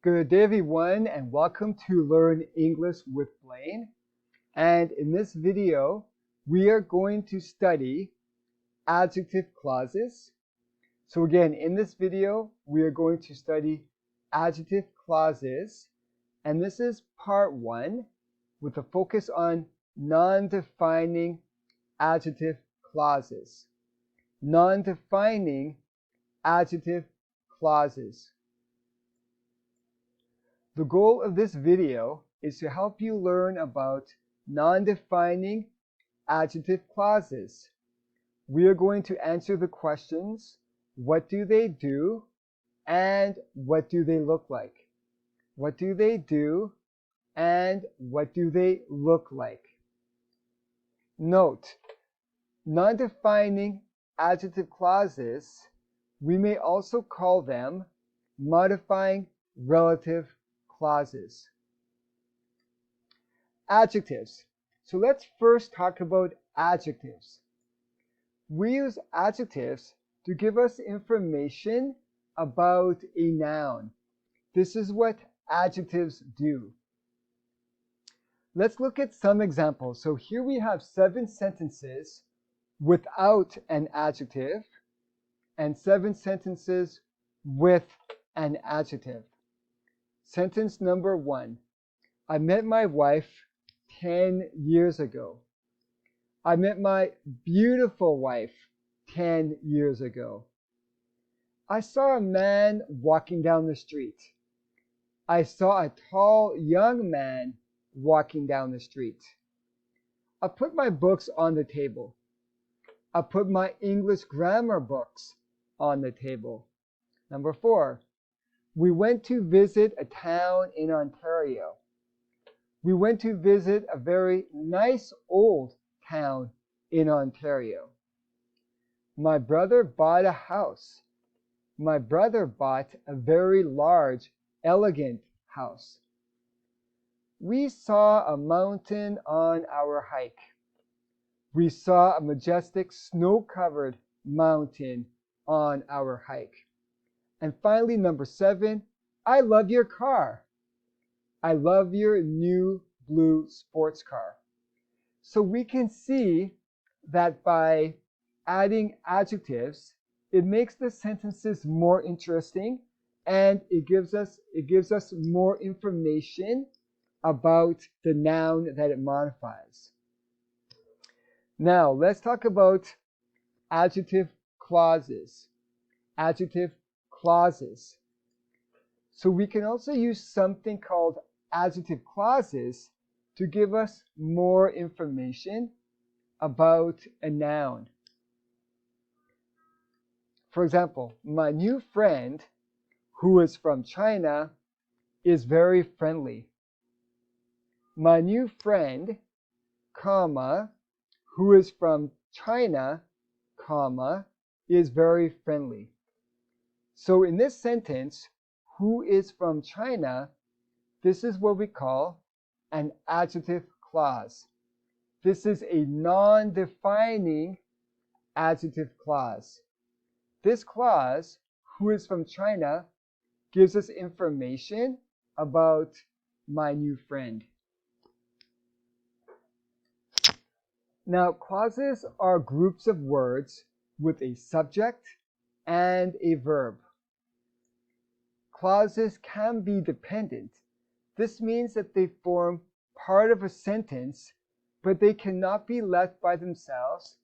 Good day, everyone, and welcome to Learn English with Blaine. And in this video, we are going to study adjective clauses. So again, in this video, we are going to study adjective clauses, and this is part 1 with a focus on non-defining adjective clauses. Non-defining adjective clauses. The goal of this video is to help you learn about non-defining adjective clauses. We are going to answer the questions, what do they do, and what do they look like? What do they do, and what do they look like? Note, non-defining adjective clauses, we may also call them modifying relative clauses. Adjectives. So let's first talk about adjectives. We use adjectives to give us information about a noun. This is what adjectives do. Let's look at some examples. So here we have 7 sentences without an adjective and 7 sentences with an adjective. Sentence number 1. I met my wife 10 years ago. I met my beautiful wife 10 years ago. I saw a man walking down the street. I saw a tall young man walking down the street. I put my books on the table. I put my English grammar books on the table. Number 4. We went to visit a town in Ontario. We went to visit a very nice old town in Ontario. My brother bought a house. My brother bought a very large, elegant house. We saw a mountain on our hike. We saw a majestic snow-covered mountain on our hike. And finally, number 7, I love your car. I love your new blue sports car. So we can see that by adding adjectives, it makes the sentences more interesting and it gives us more information about the noun that it modifies. Now, let's talk about adjective clauses. Adjective clauses. So we can also use something called adjective clauses to give us more information about a noun. For example, my new friend who is from China is very friendly. My new friend, comma, who is from China, comma, is very friendly. So in this sentence, who is from China, this is what we call an adjective clause. This is a non-defining adjective clause. This clause, who is from China, gives us information about my new friend. Now, clauses are groups of words with a subject and a verb. Clauses can be dependent. This means that they form part of a sentence, but they cannot be left by themselves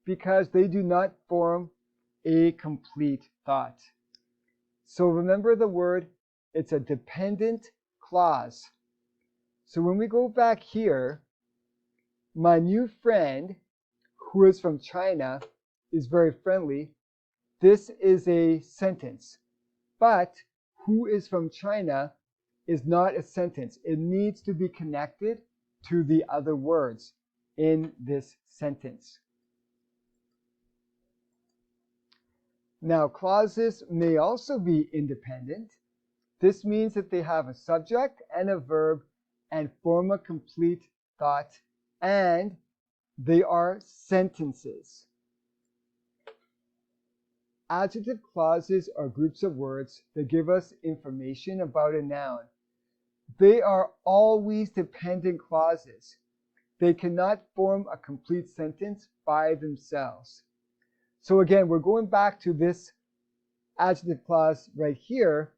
because they do not form a complete thought. So remember the word, it's a dependent clause. So when we go back here, my new friend who is from China is very friendly. This is a sentence, but who is from China is not a sentence. It needs to be connected to the other words in this sentence. Now, clauses may also be independent. This means that they have a subject and a verb and form a complete thought, and they are sentences. Adjective clauses are groups of words that give us information about a noun. They are always dependent clauses. They cannot form a complete sentence by themselves. So again, we're going back to this adjective clause right here,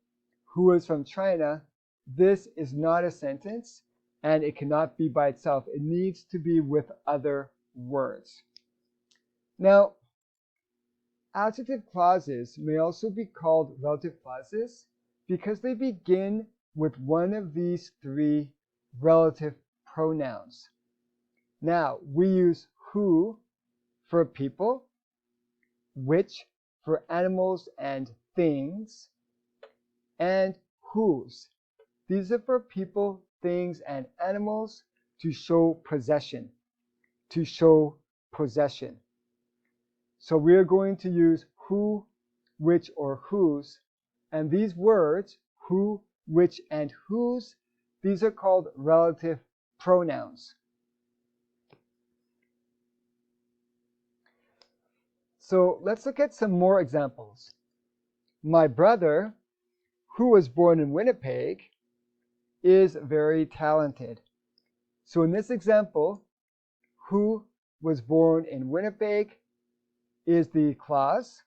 who is from China. This is not a sentence, and it cannot be by itself. It needs to be with other words. Now, adjective clauses may also be called relative clauses because they begin with one of these three relative pronouns. Now, we use who for people, which for animals and things, and whose. These are for people, things, and animals to show possession. To show possession. So we are going to use who, which, or whose. And these words, who, which, and whose, these are called relative pronouns. So let's look at some more examples. My brother, who was born in Winnipeg, is very talented. So in this example, who was born in Winnipeg is the clause.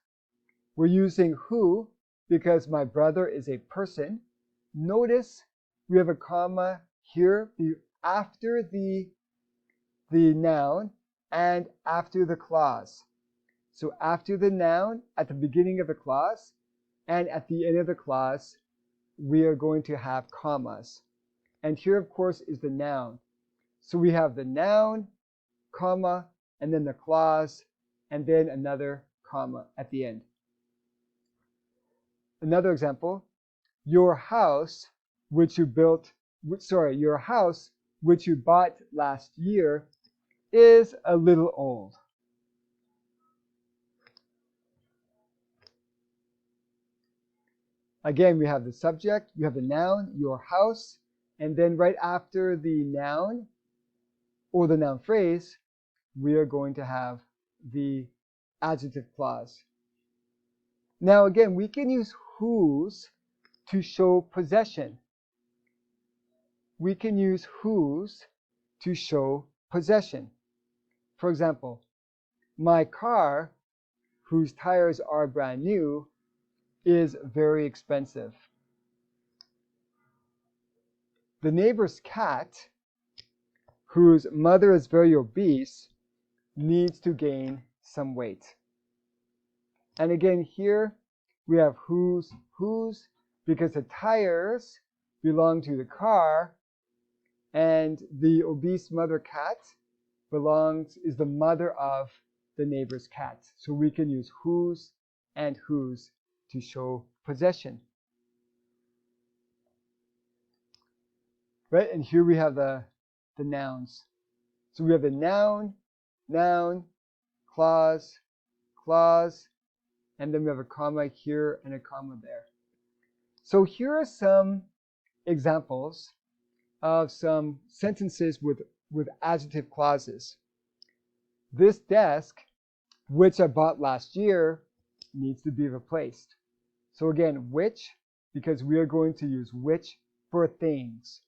We're using who because my brother is a person. Notice we have a comma here after the noun and after the clause. So after the noun, at the beginning of the clause, and at the end of the clause, we are going to have commas. And here, of course, is the noun. So we have the noun, comma, and then the clause, and then another comma at the end. Another example, your house, which you bought last year, is a little old. Again, we have the subject, we have the noun, your house, and then right after the noun or the noun phrase, we are going to have the adjective clause. Now again, we can use whose to show possession. We can use whose to show possession. For example, my car, whose tires are brand new, is very expensive. The neighbor's cat, whose mother is very obese, needs to gain some weight. And again, here we have whose, because the tires belong to the car, and the obese mother cat is the mother of the neighbor's cat. So we can use whose and whose to show possession. Right, and here we have the nouns. So we have the noun, clause, and then we have a comma here and a comma there. So here are some examples of some sentences with adjective clauses. This desk, which I bought last year, needs to be replaced. So again, which, because we are going to use which for things.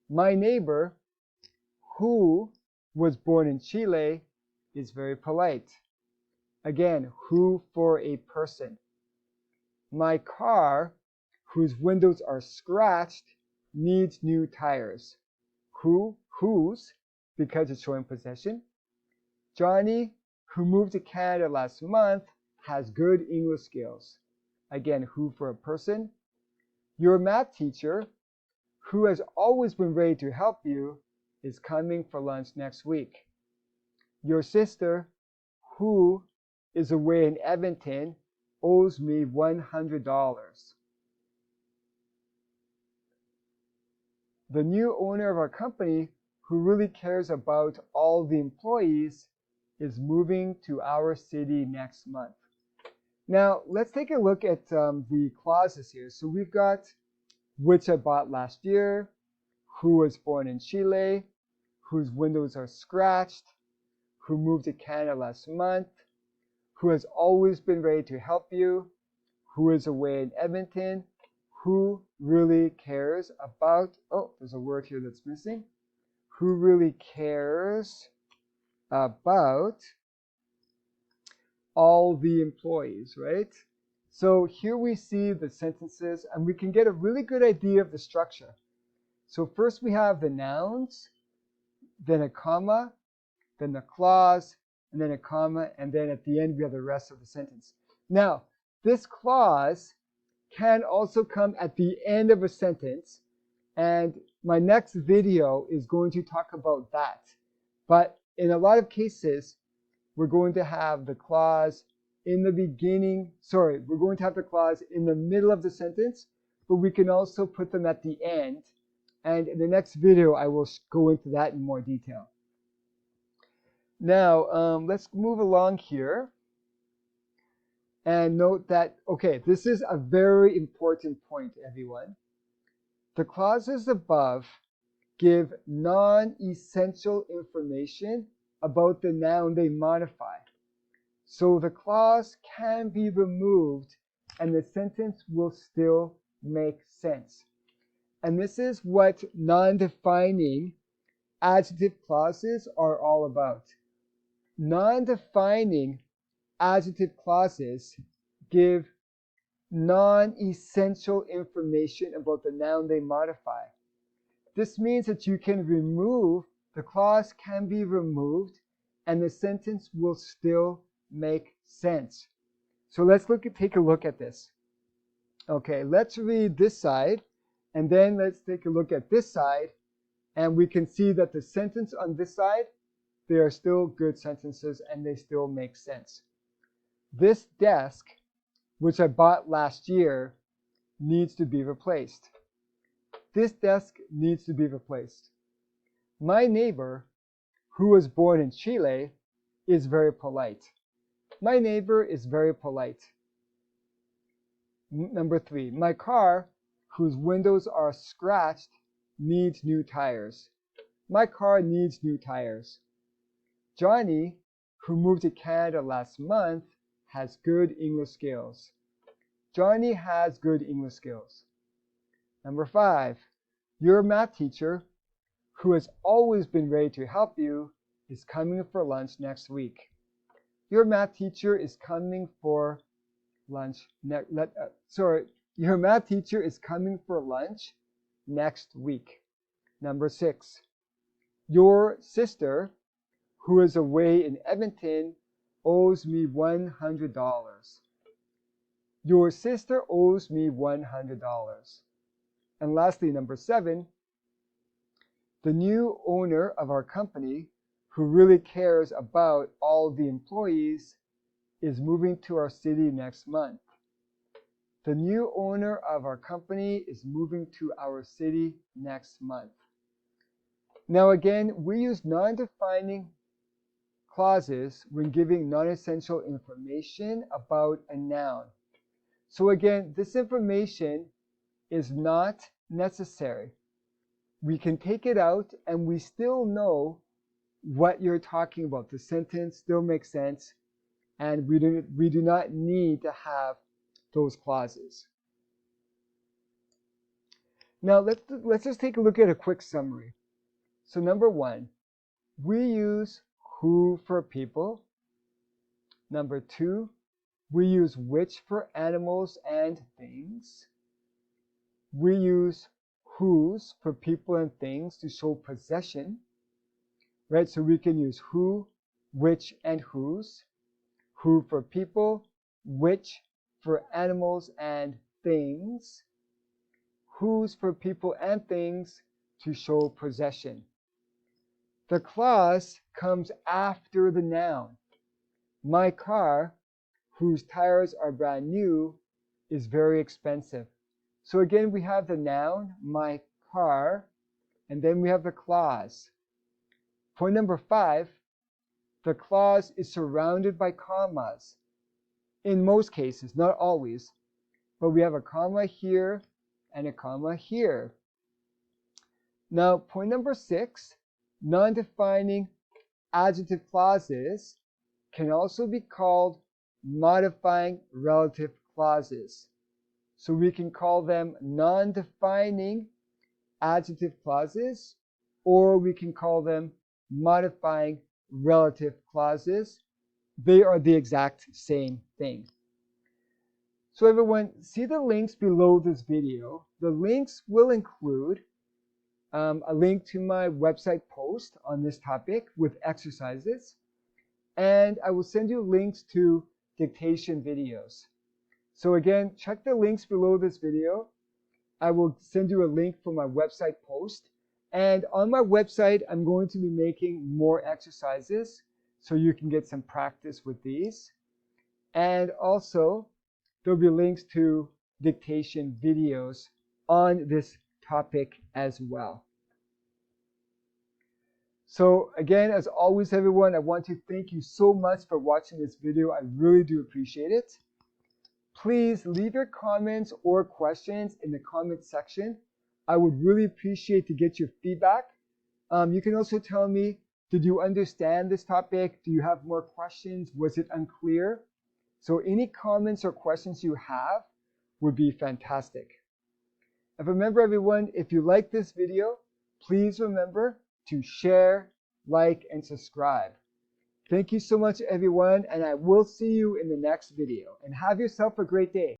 My neighbor, who was born in Chile, is very polite. Again, who for a person. My car, whose windows are scratched, needs new tires. Whose, because it's showing possession. Johnny, who moved to Canada last month, has good English skills. Again, who for a person. Your math teacher, who has always been ready to help you, is coming for lunch next week. Your sister, who is away in Edmonton, owes me $100. The new owner of our company, who really cares about all the employees, is moving to our city next month. Now, let's take a look at the clauses here. So we've got which I bought last year, who was born in Chile, whose windows are scratched, who moved to Canada last month, who has always been ready to help you, who is away in Edmonton, who really cares about, oh, there's a word here that's missing, who really cares about all the employees, right? So here we see the sentences, and we can get a really good idea of the structure. So first we have the nouns, then a comma, then the clause, and then a comma, and then at the end we have the rest of the sentence. Now, this clause can also come at the end of a sentence, and my next video is going to talk about that. But in a lot of cases, we're going to have the clause in the beginning, we're going to have the clause in the middle of the sentence, but we can also put them at the end. And in the next video, I will go into that in more detail. Now, let's move along here and note that, okay, this is a very important point, everyone. The clauses above give non-essential information about the noun they modify. So the clause can be removed and the sentence will still make sense. And this is what non-defining adjective clauses are all about. Non-defining adjective clauses give non-essential information about the noun they modify. This means that you can remove, the clause can be removed, and the sentence will still make sense. So let's take a look at this. Okay, let's read this side, and then let's take a look at this side, and we can see that the sentence on this side, they are still good sentences and they still make sense. This desk, which I bought last year, needs to be replaced. This desk needs to be replaced. My neighbor, who was born in Chile, is very polite. My neighbor is very polite. Number 3, my car, whose windows are scratched, needs new tires. My car needs new tires. Johnny, who moved to Canada last month, has good English skills. Johnny has good English skills. Number 5, your math teacher, who has always been ready to help you, is coming for lunch next week. Your math teacher is coming for lunch. Your math teacher is coming for lunch next week. Number 6, your sister, who is away in Edmonton, owes me $100. Your sister owes me $100. And lastly, number 7, the new owner of our company, who really cares about all the employees, is moving to our city next month. The new owner of our company is moving to our city next month. Now again, we use non-defining clauses when giving non-essential information about a noun. So again, this information is not necessary. We can take it out and we still know what you're talking about. The sentence still makes sense, and we do not need to have those clauses. Now let's just take a look at a quick summary. So number 1, we use who for people. Number 2, we use which for animals and things. We use whose for people and things to show possession, right? So we can use who, which, and whose. Who for people, which for animals and things, whose for people and things to show possession. The clause comes after the noun. My car, whose tires are brand new, is very expensive. So again, we have the noun, my car, and then we have the clause. Point number 5, the clause is surrounded by commas. In most cases, not always, but we have a comma here and a comma here. Now, point number 6, non-defining adjective clauses can also be called modifying relative clauses. So we can call them non-defining adjective clauses, or we can call them modifying relative clauses. They are the exact same thing. So everyone, see the links below this video. The links will include a link to my website post on this topic with exercises, and I will send you links to dictation videos. So again, check the links below this video. I will send you a link for my website post. And on my website, I'm going to be making more exercises so you can get some practice with these. And also, there'll be links to dictation videos on this topic as well. So again, as always, everyone, I want to thank you so much for watching this video. I really do appreciate it. Please leave your comments or questions in the comment section. I would really appreciate to get your feedback. You can also tell me, did you understand this topic? Do you have more questions? Was it unclear? So any comments or questions you have would be fantastic. And remember everyone, if you like this video, please remember to share, like, and subscribe. Thank you so much everyone, and I will see you in the next video. And have yourself a great day.